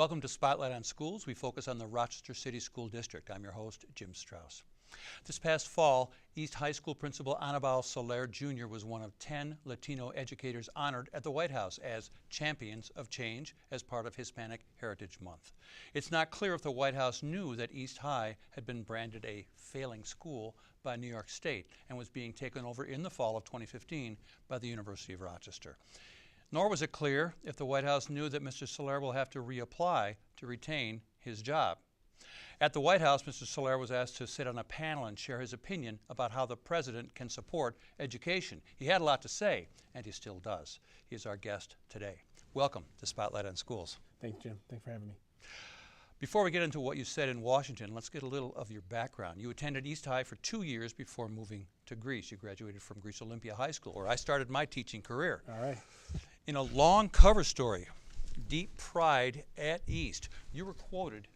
Welcome to Spotlight on Schools. We focus on the Rochester City School District. I'm your host, Jim Strauss. This past fall, East High School Principal Anibal Soler Jr. was one of 10 Latino educators honored at the White House as Champions of Change as part of Hispanic Heritage Month. It's not clear if the White House knew that East High had been branded a failing school by New York State and was being taken over in the fall of 2015 by the University of Rochester. Nor was it clear if the White House knew that Mr. Soler will have to reapply to retain his job. At the White House, Mr. Soler was asked to sit on a panel and share his opinion about how the president can support education. He had a lot to say, and he still does. He is our guest today. Welcome to Spotlight on Schools. Thanks, Jim. Thanks for having me. Before we get into what you said in Washington, let's get a little of your background. You attended East High for 2 years before moving to Greece. You graduated from Greece Olympia High School, where I started my teaching career. All right. In a long cover story, Deep Pride at East, you were quoted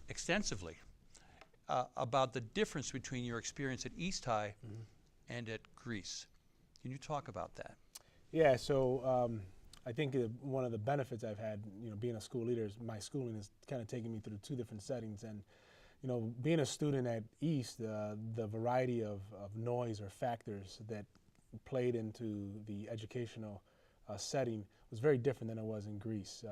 extensively about the difference between your experience at East High and at Greece. Can you talk about that? Yeah, so I think one of the benefits I've had, being a school leader is my schooling has kind of taken me through two different settings. And, being a student at East, the variety of noise or factors that played into the educational setting was very different than it was in Greece.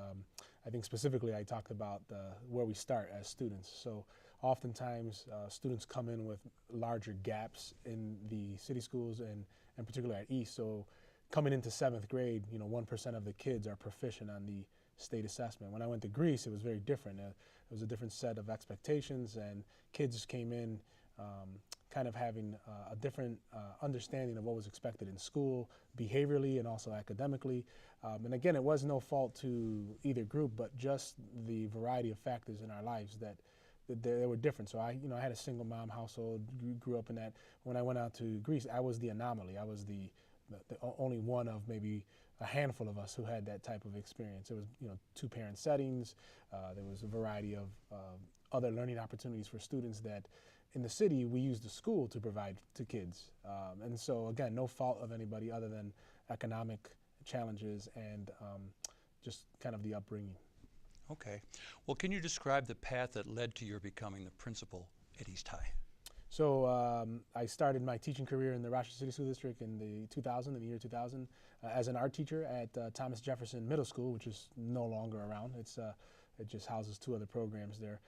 I think specifically I talked about where we start as students. So oftentimes students come in with larger gaps in the city schools and particularly at East. So coming into 7th grade, 1% of the kids are proficient on the state assessment. When I went to Greece, it was very different. It was a different set of expectations, and kids came in kind of having a different understanding of what was expected in school, behaviorally and also academically. And again, it was no fault to either group, but just the variety of factors in our lives that they were different. So I had a single mom household, grew up in that. When I went out to Greece, I was the anomaly. I was the only one of maybe a handful of us who had that type of experience. It was, 2-parent settings. There was a variety of other learning opportunities for students that in the city, we use the school to provide to kids. And so, again, no fault of anybody other than economic challenges and just kind of the upbringing. Okay. Well, can you describe the path that led to your becoming the principal at East High? So I started my teaching career in the Rochester City School District in the year 2000, as an art teacher at Thomas Jefferson Middle School, which is no longer around. It just houses 2 other programs there.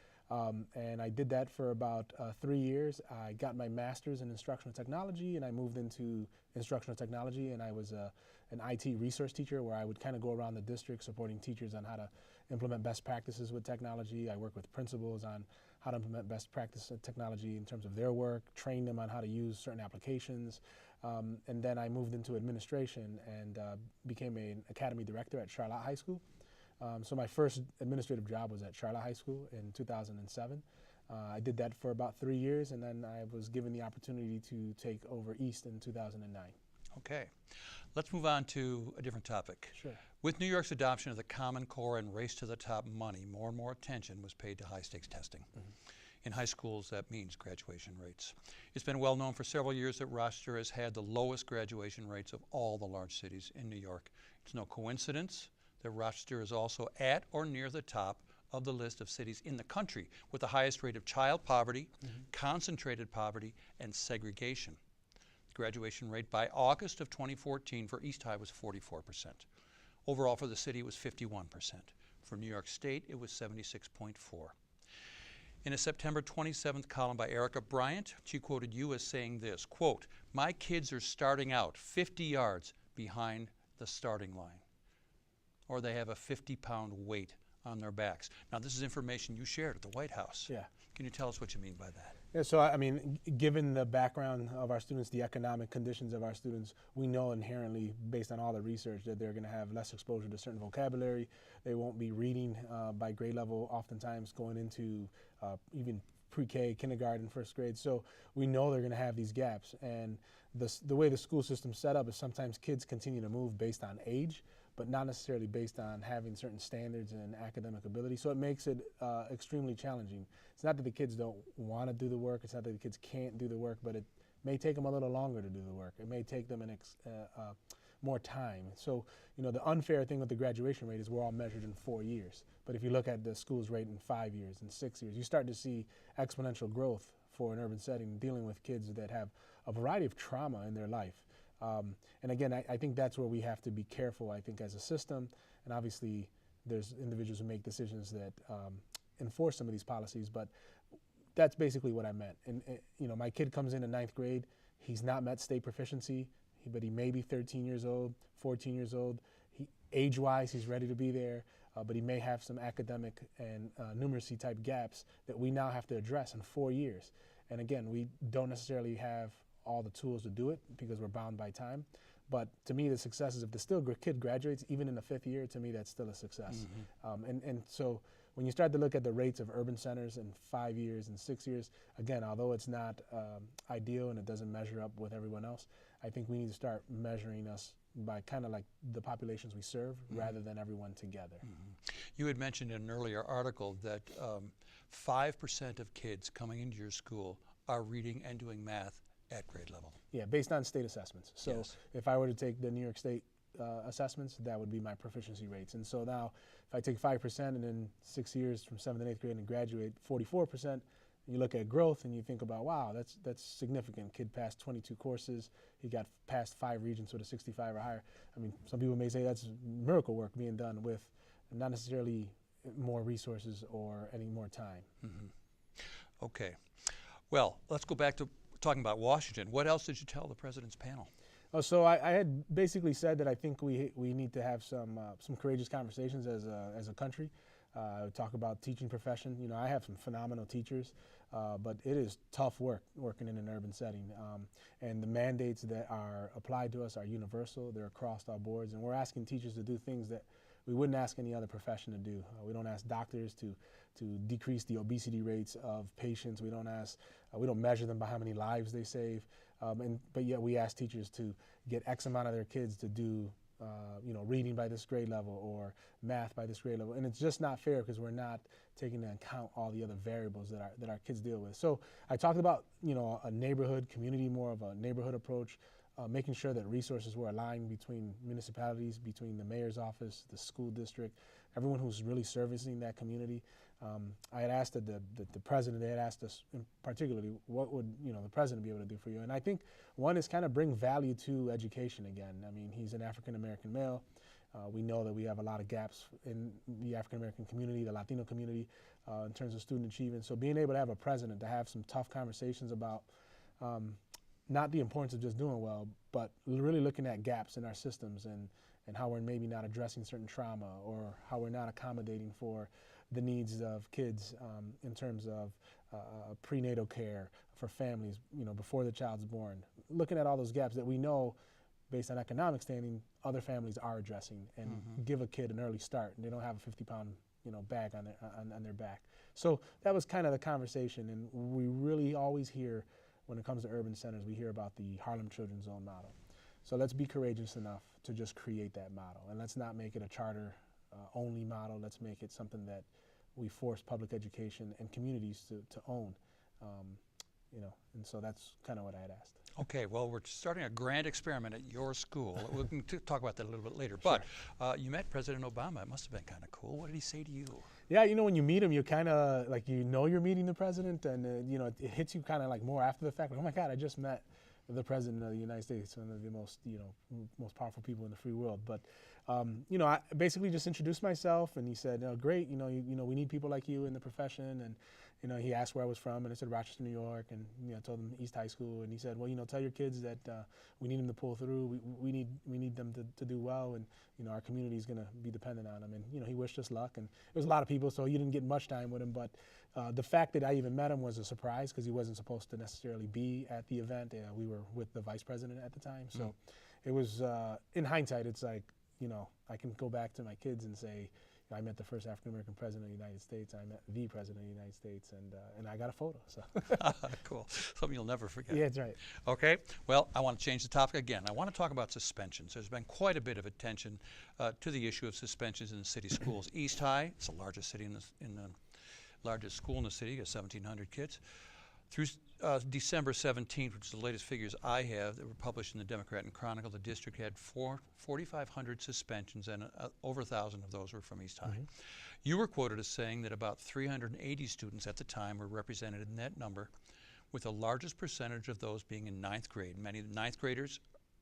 And I did that for about 3 years. I got my master's in instructional technology, and I moved into instructional technology, and I was an IT resource teacher where I would kind of go around the district supporting teachers on how to implement best practices with technology. I work with principals on how to implement best practice technology in terms of their work, train them on how to use certain applications. And then I moved into administration and became an academy director at Charlotte High School. So my first administrative job was at Charlotte High School in 2007. I did that for about 3 years, and then I was given the opportunity to take over East in 2009. Okay. Let's move on to a different topic. Sure. With New York's adoption of the Common Core and race to the top money, more and more attention was paid to high-stakes testing. In high schools, that means graduation rates. It's been well known for several years that Rochester has had the lowest graduation rates of all the large cities in New York. It's no coincidence that Rochester is also at or near the top of the list of cities in the country with the highest rate of child poverty, concentrated poverty, and segregation. The graduation rate by August of 2014 for East High was 44%. Overall for the city, it was 51%. For New York State, it was 76.4%. In a September 27th column by Erica Bryant, she quoted you as saying this, quote, "My kids are starting out 50 yards behind the starting line, or they have a 50-pound weight on their backs." Now, this is information you shared at the White House. Yeah. Can you tell us what you mean by that? Yeah, so I mean, given the background of our students, the economic conditions of our students, we know inherently, based on all the research, that they're going to have less exposure to certain vocabulary. They won't be reading by grade level, oftentimes going into even pre-K, kindergarten, 1st grade. So we know they're going to have these gaps. And the way the school system's set up is sometimes kids continue to move based on age, but not necessarily based on having certain standards and academic ability. So it makes it extremely challenging. It's not that the kids don't want to do the work, it's not that the kids can't do the work, but it may take them a little longer to do the work. It may take them more time. So, the unfair thing with the graduation rate is we're all measured in 4 years. But if you look at the school's rate in 5 years and 6 years, you start to see exponential growth for an urban setting dealing with kids that have a variety of trauma in their life. And again, I think that's where we have to be careful, I think, as a system. And obviously, there's individuals who make decisions that enforce some of these policies, but that's basically what I meant. And my kid comes in 9th grade, he's not met state proficiency, but he may be 13 years old, 14 years old. Age-wise, he's ready to be there, but he may have some academic and numeracy type gaps that we now have to address in 4 years. And again, we don't necessarily have all the tools to do it because we're bound by time. But to me, the success is if the kid graduates, even in the 5th year, to me, that's still a success. And so when you start to look at the rates of urban centers in 5 years and 6 years, again, although it's not ideal and it doesn't measure up with everyone else, I think we need to start measuring us by kind of like the populations we serve rather than everyone together. You had mentioned in an earlier article that 5% of kids coming into your school are reading and doing math at grade level. Yeah, based on state assessments. So Yes. if I were to take the New York State assessments, that would be my proficiency rates. And so now if I take 5% and in 6 years from 7th and 8th grade and graduate 44%, you look at growth and you think about, wow, that's significant. Kid passed 22 courses. He got past 5 regions with a 65 or higher. I mean, some people may say that's miracle work being done with not necessarily more resources or any more time. Okay. Well, let's go back to talking about Washington. What else did you tell the president's panel? So I had basically said that I think we need to have some courageous conversations as a country. I would talk about teaching profession. I have some phenomenal teachers, but it is tough work working in an urban setting. And the mandates that are applied to us are universal. They're across our boards, and we're asking teachers to do things that we wouldn't ask any other profession to do. We don't ask doctors to decrease the obesity rates of patients. We don't measure them by how many lives they save. But yet we ask teachers to get X amount of their kids to do reading by this grade level or math by this grade level. And it's just not fair because we're not taking into account all the other variables that our kids deal with. So I talked about, a neighborhood community, more of a neighborhood approach, making sure that resources were aligned between municipalities, between the mayor's office, the school district, everyone who's really servicing that community. I had asked the president, they had asked us in particularly, what would the president be able to do for you? And I think one is kind of bring value to education again. I mean, he's an African-American male. We know that we have a lot of gaps in the African-American community, the Latino community, in terms of student achievement. So being able to have a president to have some tough conversations about not the importance of just doing well, but really looking at gaps in our systems and how we're maybe not addressing certain trauma or how we're not accommodating for the needs of kids in terms of prenatal care for families, before the child's born. Looking at all those gaps that we know, based on economic standing, other families are addressing and give a kid an early start, and they don't have a 50-pound bag on their back. So that was kind of the conversation, and we really always hear, when it comes to urban centers, we hear about the Harlem Children's Zone model. So let's be courageous enough to just create that model, and let's not make it a charter only model. Let's make it something that we force public education and communities to own, and so that's kind of what I had asked. Okay, well, we're starting a grand experiment at your school. We can talk about that a little bit later. But you met President Obama. It must have been kind of cool. What did he say to you? Yeah, when you meet him, you're kind of like, you're meeting the president, and it hits you kind of like more after the fact. Like, oh my God, I just met the president of the United States, one of the most most powerful people in the free world. But I basically just introduced myself, and he said, great, we need people like you in the profession. And he asked where I was from, and I said Rochester, New York, and I told him East High School, and he said, well, tell your kids that we need them to pull through. We need them to do well, and our community is going to be dependent on them. And he wished us luck, and there was a lot of people, so you didn't get much time with him. But the fact that I even met him was a surprise because he wasn't supposed to necessarily be at the event. We were with the vice president at the time, so it was in hindsight, it's like I can go back to my kids and say, I met the first African-American president of the United States. I met the president of the United States, and I got a photo. So cool. Something you'll never forget. Yeah, that's right. Okay. Well, I want to change the topic again. I want to talk about suspensions. There's been quite a bit of attention to the issue of suspensions in the city schools. East High, it's the largest city in the largest school in the city, has 1,700 kids. Through December 17th, which is the latest figures I have that were published in the Democrat and Chronicle, the district had 4,500 suspensions, and over 1,000 of those were from East High. You were quoted as saying that about 380 students at the time were represented in that number, with the largest percentage of those being in ninth grade. Many ninth graders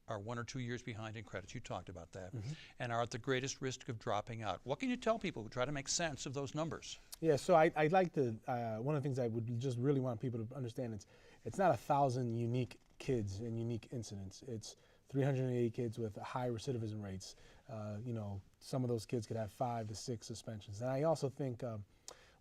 are 1 or 2 years behind in credits. You talked about that, and are at the greatest risk of dropping out. What can you tell people who try to make sense of those numbers? Yeah, so I'd like to, one of the things I would just really want people to understand, it's not 1,000 unique kids and unique incidents. It's 380 kids with high recidivism rates. You know, some of those kids could have 5 to 6 suspensions. And I also think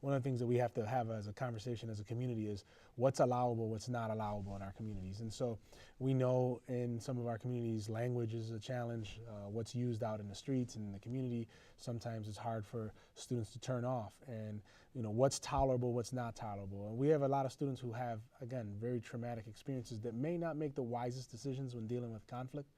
one of the things that we have to have as a conversation as a community is what's allowable, what's not allowable in our communities. And so we know in some of our communities language is a challenge, what's used out in the streets and in the community. Sometimes it's hard for students to turn off, and you know, what's tolerable, what's not tolerable. And we have a lot of students who have, again, very traumatic experiences that may not make the wisest decisions when dealing with conflict.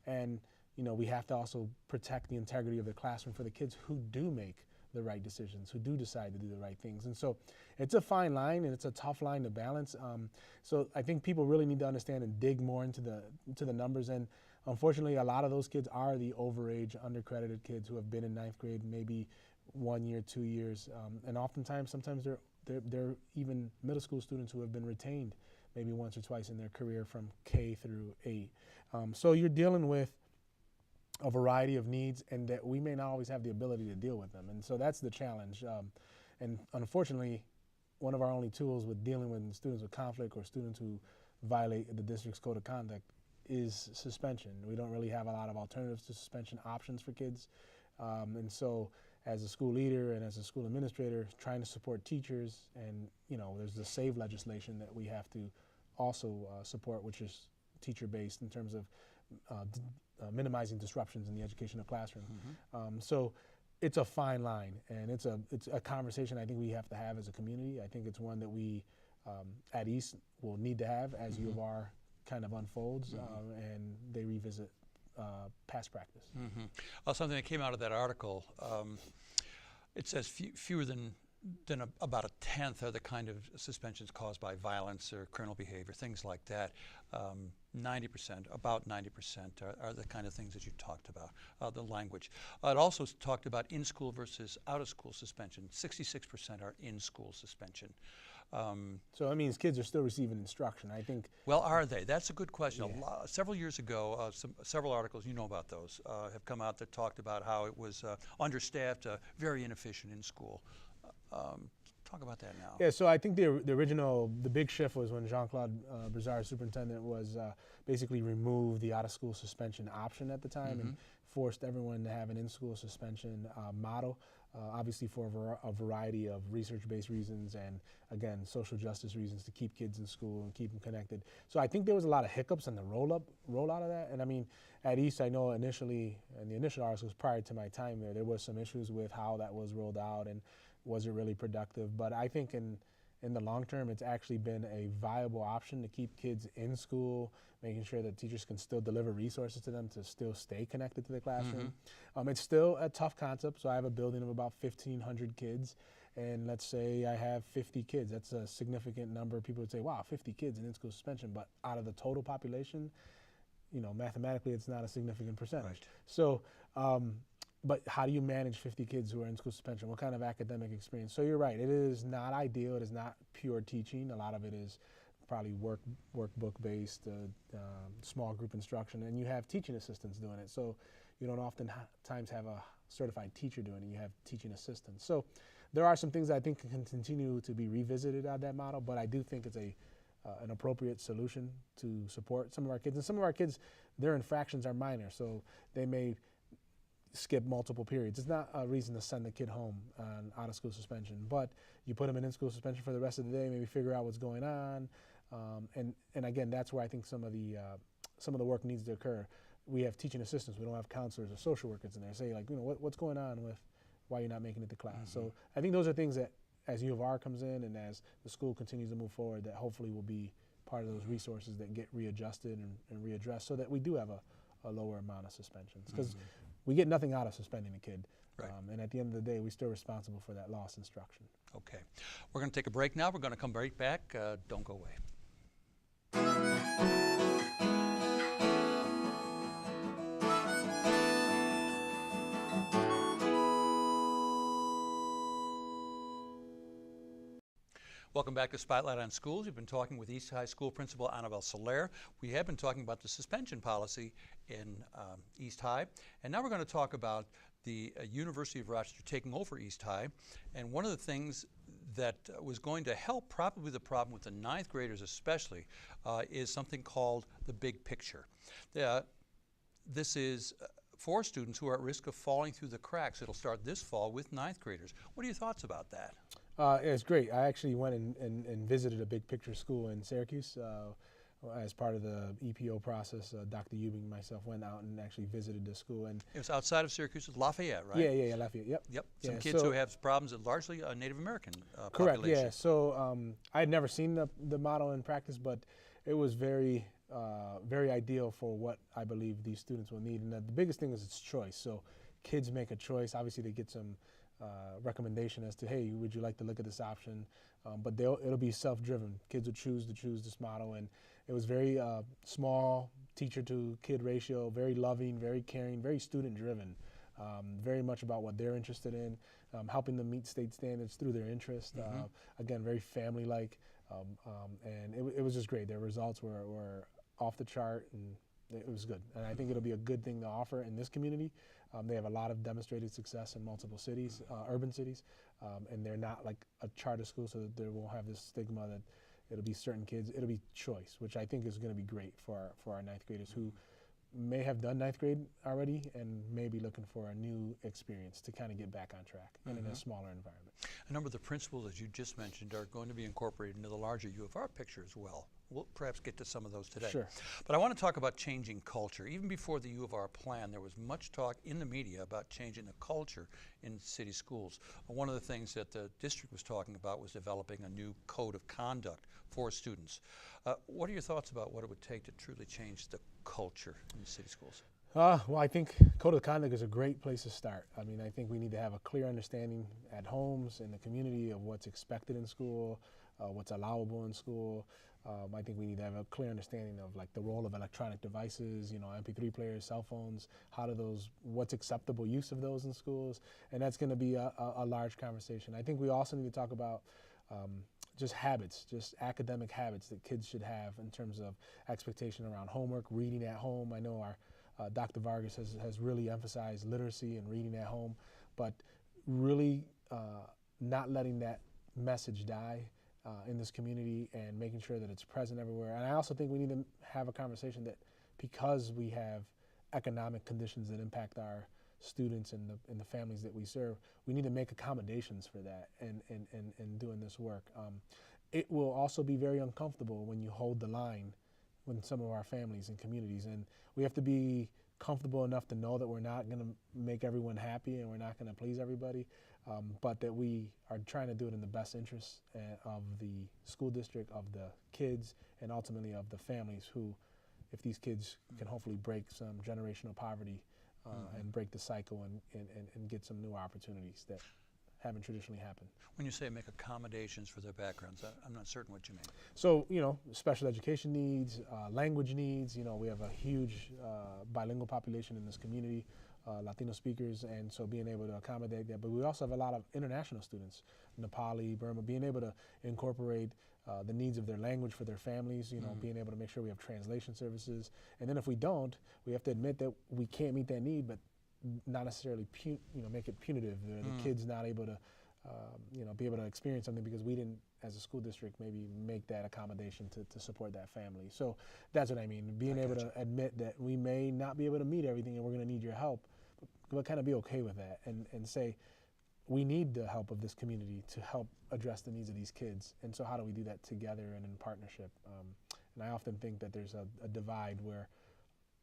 And you know, we have to also protect the integrity of the classroom for the kids who do make the right decisions, who do decide to do the right things. And so it's a fine line, and it's a tough line to balance. So I think people really need to understand and dig more into the numbers. And unfortunately, a lot of those kids are the overage, undercredited kids who have been in ninth grade maybe 1 year, 2 years. And oftentimes, sometimes they're even middle school students who have been retained maybe once or twice in their career from K through 8. So you're dealing with a variety of needs, and that we may not always have the ability to deal with them. And so that's the challenge. And unfortunately, one of our only tools with dealing with students with conflict or students who violate the district's code of conduct is suspension. We don't really have a lot of alternatives to suspension options for kids. And so as a school leader and as a school administrator, trying to support teachers, and you know, there's the SAVE legislation that we have to also support, which is teacher-based in terms of minimizing disruptions in the educational classroom. So it's a fine line, and it's a conversation I think we have to have as a community. I think it's one that we at East will need to have as U of R kind of unfolds and they revisit past practice. Something that came out of that article, it says fewer than about a tenth are the kind of suspensions caused by violence or criminal behavior, things like that. 90%, about 90% are the kind of things that you talked about, the language. It also talked about in-school versus out-of-school suspension. 66% are in-school suspension. So that means kids are still receiving instruction, I think. Well, are they? That's a good question. Yeah. Several years ago, several articles, you know about those, have come out that talked about how it was understaffed, very inefficient in school. Talk about that now. Yeah, so I think the big shift was when Jean-Claude Brizard, superintendent, was basically removed the out-of-school suspension option at the time and forced everyone to have an in-school suspension model, obviously for a variety of research-based reasons and, again, social justice reasons to keep kids in school and keep them connected. So I think there was a lot of hiccups in the rollout of that. And I mean, at East, I know initially, in the initial articles prior to my time there was some issues with how that was rolled out and was it really productive. But I think in the long term, it's actually been a viable option to keep kids in school, making sure that teachers can still deliver resources to them to still stay connected to the classroom. It's still a tough concept. So I have a building of about 1,500 kids, and let's say I have 50 kids. That's a significant number. People would say, wow, 50 kids in in-school suspension, but out of the total population, you know, mathematically, it's not a significant percentage. Right. So, but how do you manage 50 kids who are in school suspension? What kind of academic experience? So you're right, it is not ideal. It is not pure teaching. A lot of it is probably workbook based, small group instruction, and you have teaching assistants doing it. So you don't oftentimes have a certified teacher doing it. You have teaching assistants. So there are some things I think can continue to be revisited on that model, but I do think it's an appropriate solution to support some of our kids. And some of our kids, their infractions are minor, so they may skip multiple periods. It's not a reason to send the kid home on out-of-school suspension, but you put them in school suspension for the rest of the day, maybe figure out what's going on, and again, that's where I think some of the work needs to occur. We have teaching assistants. We don't have counselors or social workers in there. Say, like, you know, what's going on with why you're not making it to class. So I think those are things that, as U of R comes in and as the school continues to move forward, that hopefully will be part of those resources that get readjusted and readdressed so that we do have a lower amount of suspensions. Because we get nothing out of suspending a kid. Right. And at the end of the day, we're still responsible for that lost instruction. Okay. We're going to take a break now. We're going to come right back. Don't go away. Welcome back to Spotlight on Schools. We've been talking with East High School Principal Anibal Soler. We have been talking about the suspension policy in East High, and now we're going to talk about the University of Rochester taking over East High. And one of the things that was going to help probably the problem with the ninth graders especially is something called the big picture. This is for students who are at risk of falling through the cracks. It'll start this fall with ninth graders. What are your thoughts about that? It's great. I actually went and visited a big picture school in Syracuse as part of the EPO process. Dr. Ubing and myself went out and actually visited the school. And it was outside of Syracuse, Lafayette, right? Yeah, Lafayette, yep. Yep, some kids who have problems with largely a Native American correct, population. Yeah. So I had never seen the model in practice, but it was very ideal for what I believe these students will need. And the biggest thing is its choice. So kids make a choice. Obviously, they get some recommendation as to, hey, would you like to look at this option? But it'll be self-driven. Kids will choose this model, and it was very small teacher-to-kid ratio, very loving, very caring, very student-driven, very much about what they're interested in, helping them meet state standards through their interest. Again, very family-like, and it was just great. Their results were off the chart, and it was good. And I think it'll be a good thing to offer in this community. They have a lot of demonstrated success in multiple cities, urban cities, and they're not like a charter school, so that they won't have this stigma that it'll be certain kids. It'll be choice, which I think is going to be great for our ninth graders who may have done ninth grade already and may be looking for a new experience to kind of get back on track and in a smaller environment. A number of the principles that you just mentioned are going to be incorporated into the larger U of R picture as well. We'll perhaps get to some of those today. Sure. But I want to talk about changing culture. Even before the U of R plan, there was much talk in the media about changing the culture in city schools. One of the things that the district was talking about was developing a new code of conduct for students. What are your thoughts about what it would take to truly change the culture in city schools? Well, I think code of conduct is a great place to start. I mean, I think we need to have a clear understanding at homes, in the community, of what's expected in school, what's allowable in school. I think we need to have a clear understanding of like the role of electronic devices, MP3 players, cell phones, what's acceptable use of those in schools, and that's going to be a large conversation. I think we also need to talk about just habits, just academic habits that kids should have in terms of expectation around homework, reading at home. I know our Dr. Vargas has really emphasized literacy and reading at home, but really not letting that message die in this community and making sure that it's present everywhere. And I also think we need to have a conversation that because we have economic conditions that impact our students and the families that we serve, we need to make accommodations for that and doing this work. It will also be very uncomfortable when you hold the line with some of our families and communities, and we have to be comfortable enough to know that we're not going to make everyone happy and we're not going to please everybody, but that we are trying to do it in the best interest of the school district, of the kids, and ultimately of the families who, if these kids can hopefully break some generational poverty and break the cycle and get some new opportunities that haven't traditionally happened. When you say make accommodations for their backgrounds, I'm not certain what you mean. So, special education needs, language needs. We have a huge bilingual population in this community, Latino speakers, and so being able to accommodate that. But we also have a lot of international students, Nepali, Burma, being able to incorporate the needs of their language for their families, being able to make sure we have translation services. And then if we don't, we have to admit that we can't meet that need, but not necessarily make it punitive. The kid's not able to be able to experience something because we didn't, as a school district, maybe make that accommodation to support that family. So that's what I mean, being able to admit that we may not be able to meet everything and we're going to need your help, but kind of be okay with that and say, we need the help of this community to help address the needs of these kids. And so how do we do that together and in partnership? And I often think that there's a divide where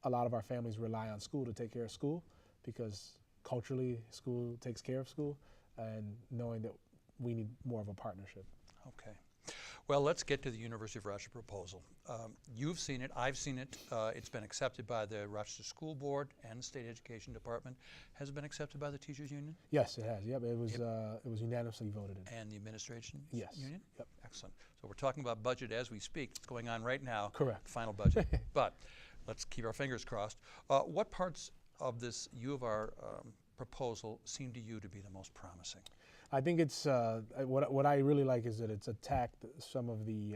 a lot of our families rely on school to take care of school, because culturally school takes care of school, and knowing that we need more of a partnership. Okay. Well, let's get to the University of Rochester proposal. You've seen it, I've seen it. It's been accepted by the Rochester School Board and the State Education Department. Has it been accepted by the Teachers Union? Yes, it has. Yep, it was unanimously voted in. And the Administration Yes. Union? Yep. Excellent. So we're talking about budget as we speak. It's going on right now. Correct. Final budget. But let's keep our fingers crossed. What parts of this U of R proposal seem to you to be the most promising? I think it's what I really like is that it's attacked some of the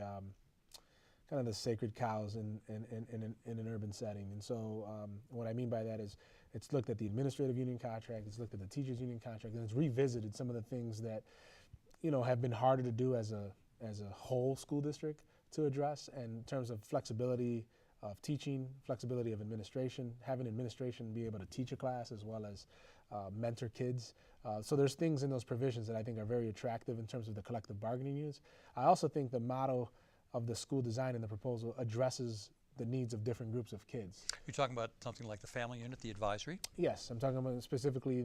kind of the sacred cows in an urban setting. And so what I mean by that is it's looked at the administrative union contract, it's looked at the teachers union contract, and it's revisited some of the things that have been harder to do as a whole school district to address, and in terms of flexibility of teaching, flexibility of administration, having administration be able to teach a class as well as mentor kids. So there's things in those provisions that I think are very attractive in terms of the collective bargaining units. I also think the model of the school design in the proposal addresses the needs of different groups of kids. You're talking about something like the family unit, the advisory? Yes, I'm talking about specifically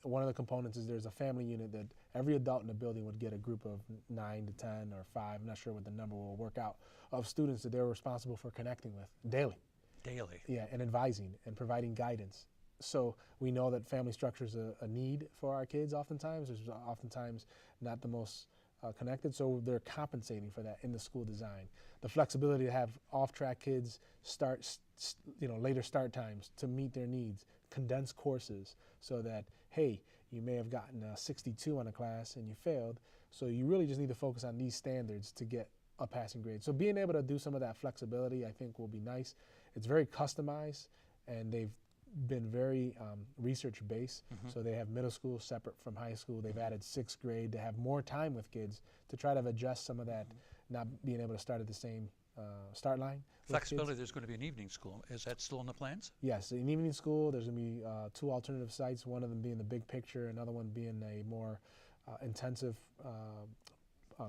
one of the components is there's a family unit that every adult in the building would get a group of 9 to 10 or 5, I'm not sure what the number will work out, of students that they're responsible for connecting with daily. Daily? Yeah, and advising and providing guidance. So we know that family structure is a need for our kids oftentimes. There's oftentimes not the most connected, so they're compensating for that in the school design. The flexibility to have off-track kids start, later start times to meet their needs, condense courses so that, hey, you may have gotten a 62 on a class and you failed, so you really just need to focus on these standards to get a passing grade. So being able to do some of that flexibility, I think, will be nice. It's very customized, and they've been very research-based. So they have middle school separate from high school. They've added 6th grade to have more time with kids to try to adjust some of that, not being able to start at the same start line. Flexibility, there's going to be an evening school. Is that still in the plans? Yes, an evening school. There's going to be 2 alternative sites, one of them being the big picture, another one being a more intensive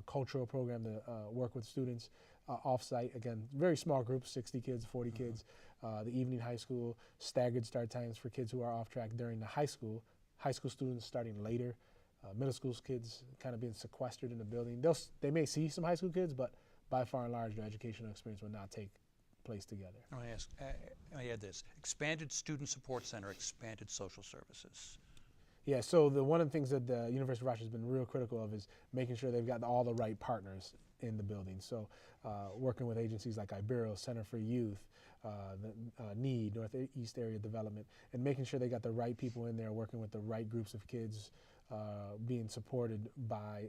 cultural program to work with students off-site. Again, very small groups, 60 kids, 40 kids. The evening high school, staggered start times for kids who are off track during the high school students starting later, middle school kids kind of being sequestered in the building. They may see some high school kids, but by far and large, their educational experience will not take place together. Let me add this. Expanded student support center, expanded social services. Yeah, so one of the things that the University of Rochester has been real critical of is making sure they've got all the right partners in the building. So working with agencies like Ibero, Center for Youth, NEED, Northeast Area Development, and making sure they got the right people in there, working with the right groups of kids, being supported by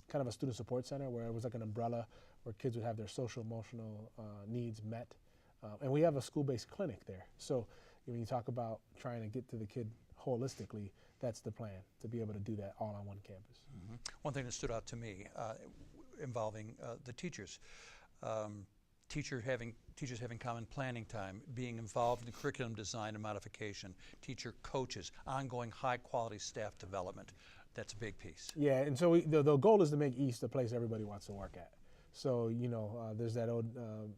kind of a student support center where it was like an umbrella where kids would have their social, emotional needs met. And we have a school-based clinic there. So when you talk about trying to get to the kid holistically, that's the plan, to be able to do that all on one campus. One thing that stood out to me involving the teachers, teachers having common planning time, being involved in curriculum design and modification, teacher coaches, ongoing high-quality staff development. That's a big piece. Yeah, and so the goal is to make East a place everybody wants to work at. So, there's that old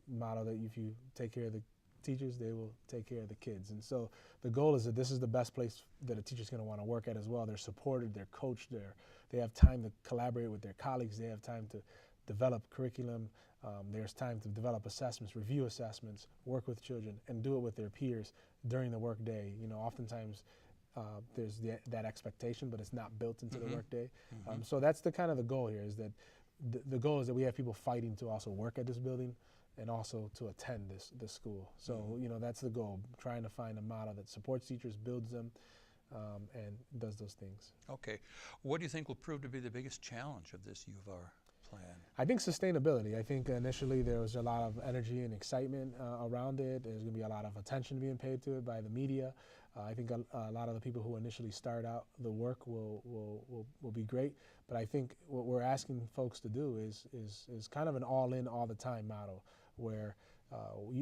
motto that if you take care of the teachers, they will take care of the kids. And so the goal is that this is the best place that a teacher's going to want to work at as well. They're supported, they're coached, they have time to collaborate with their colleagues, they have time to develop curriculum, there's time to develop assessments, review assessments, work with children, and do it with their peers during the work day. Oftentimes there's that expectation, but it's not built into the work day. So that's the kind of the goal here, is that the goal is that we have people fighting to also work at this building and also to attend this school. So, that's the goal, trying to find a model that supports teachers, builds them, and does those things. Okay. What do you think will prove to be the biggest challenge of this U of R plan? I think sustainability. I think initially there was a lot of energy and excitement around it. There's going to be a lot of attention being paid to it by the media. I think a lot of the people who initially start out the work will be great. But I think what we're asking folks to do is kind of an all-in, all-the-time model, where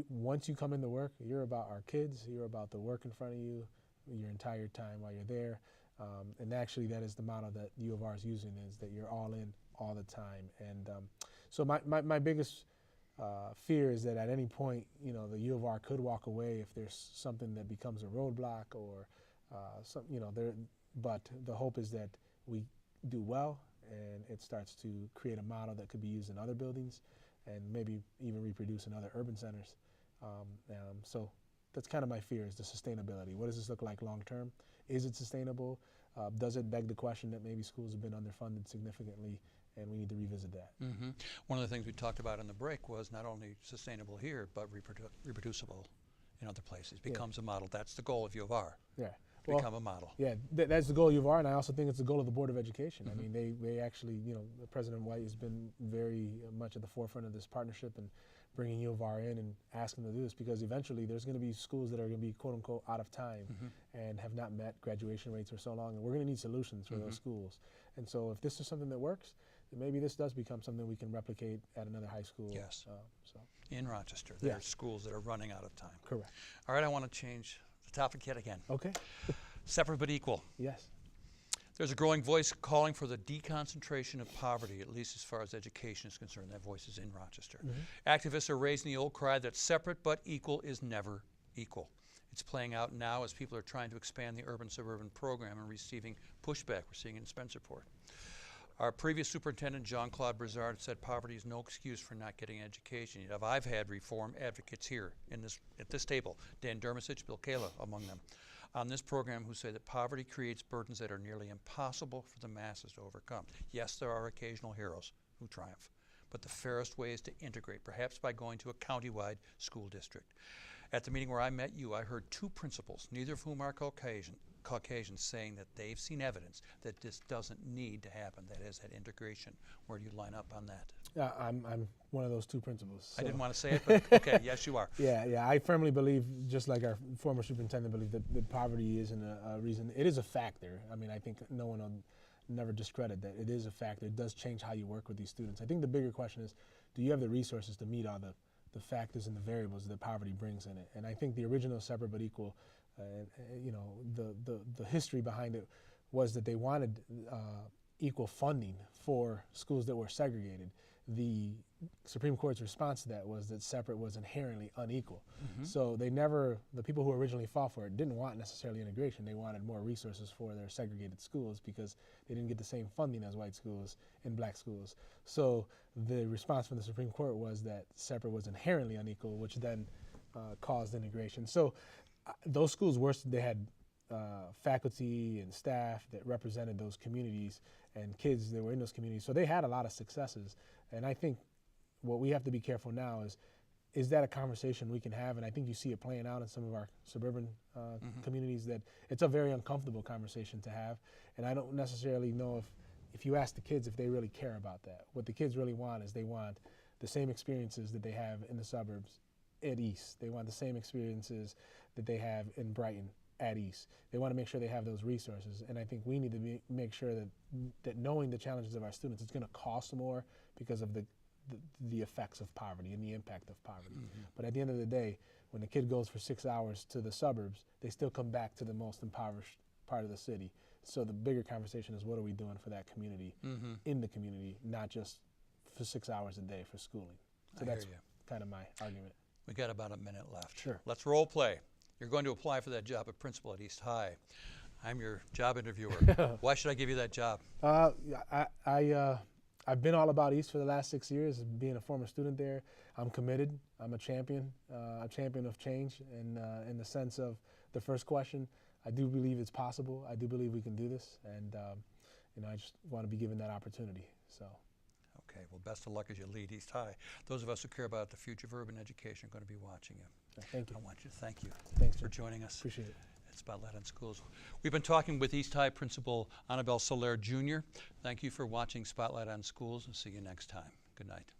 once you come into work, you're about our kids, you're about the work in front of you your entire time while you're there. And actually that is the model that U of R is using, is that you're all in all the time. And so my biggest fear is that at any point, the U of R could walk away if there's something that becomes a roadblock or but the hope is that we do well and it starts to create a model that could be used in other buildings and maybe even reproduce in other urban centers. So that's kind of my fear, is the sustainability. What does this look like long term? Is it sustainable? Does it beg the question that maybe schools have been underfunded significantly, and we need to revisit that? Mm-hmm. One of the things we talked about in the break was not only sustainable here, but reproducible in other places. Becomes a model. That's the goal of U of R. Yeah. Become a model. Yeah, that's the goal of U of R, and I also think it's the goal of the Board of Education. I mean, they actually, President White has been very much at the forefront of this partnership and bringing U of R in and asking them to do this, because eventually there's going to be schools that are going to be quote unquote out of time and have not met graduation rates for so long, and we're going to need solutions for those schools. And so if this is something that works, then maybe this does become something we can replicate at another high school. Yes. In Rochester, there are schools that are running out of time. Correct. All right, I want to change the topic yet again. Okay. Separate but equal. Yes. There's a growing voice calling for the deconcentration of poverty, at least as far as education is concerned. That voice is in Rochester. Activists are raising the old cry that separate but equal is never equal. It's playing out now as people are trying to expand the urban-suburban program and receiving pushback. We're seeing it in Spencerport. Our previous superintendent, Jean-Claude Brizard, said poverty is no excuse for not getting education. Yet I've had reform advocates here at this table, Dan Dermesich, Bill Kayla among them, on this program, who say that poverty creates burdens that are nearly impossible for the masses to overcome. Yes, there are occasional heroes who triumph, but the fairest way is to integrate, perhaps by going to a county-wide school district. At the meeting where I met you, I heard two principals, neither of whom are Caucasians, saying that they've seen evidence that this doesn't need to happen, that is, that integration. Where do you line up on that? I'm one of those two principals. So. I didn't want to say it, but okay, yes you are. Yeah, I firmly believe, just like our former superintendent believed, that poverty isn't a reason. It is a factor. I mean, I think no one will never discredit that. It is a factor. It does change how you work with these students. I think the bigger question is, do you have the resources to meet all the factors and the variables that poverty brings in it? And I think the original separate but equal, the history behind it was that they wanted equal funding for schools that were segregated. The Supreme Court's response to that was that separate was inherently unequal. So the people who originally fought for it didn't want necessarily integration. They wanted more resources for their segregated schools because they didn't get the same funding as white schools and black schools. So the response from the Supreme Court was that separate was inherently unequal, which then caused integration. So those schools they had faculty and staff that represented those communities and kids that were in those communities. So they had a lot of successes. And I think what we have to be careful now is that a conversation we can have? And I think you see it playing out in some of our suburban communities, that it's a very uncomfortable conversation to have. And I don't necessarily know if you ask the kids if they really care about that. What the kids really want is they want the same experiences that they have in the suburbs at East. They want the same experiences that they have in Brighton at East. They want to make sure they have those resources. And I think we need to make sure that knowing the challenges of our students, it's going to cost more because of the effects of poverty and the impact of poverty. But at the end of the day, when the kid goes for 6 hours to the suburbs, they still come back to the most impoverished part of the city. So the bigger conversation is, what are we doing for that community in the community, not just for 6 hours a day for schooling. So that's kind of my argument. We got about a minute left. Sure. Let's role play. You're going to apply for that job of principal at East High. I'm your job interviewer. Why should I give you that job? I've been all about East for the last 6 years, being a former student there. I'm committed. I'm a champion of change. And in the sense of the first question, I do believe it's possible. I do believe we can do this. And I just want to be given that opportunity. So. Okay, well, best of luck as you lead East High. Those of us who care about the future of urban education are going to be watching you. Thank you. I want you to thank you for joining us. Appreciate it. At Spotlight on Schools. We've been talking with East High Principal Anibal Soler, Jr. Thank you for watching Spotlight on Schools, and see you next time. Good night.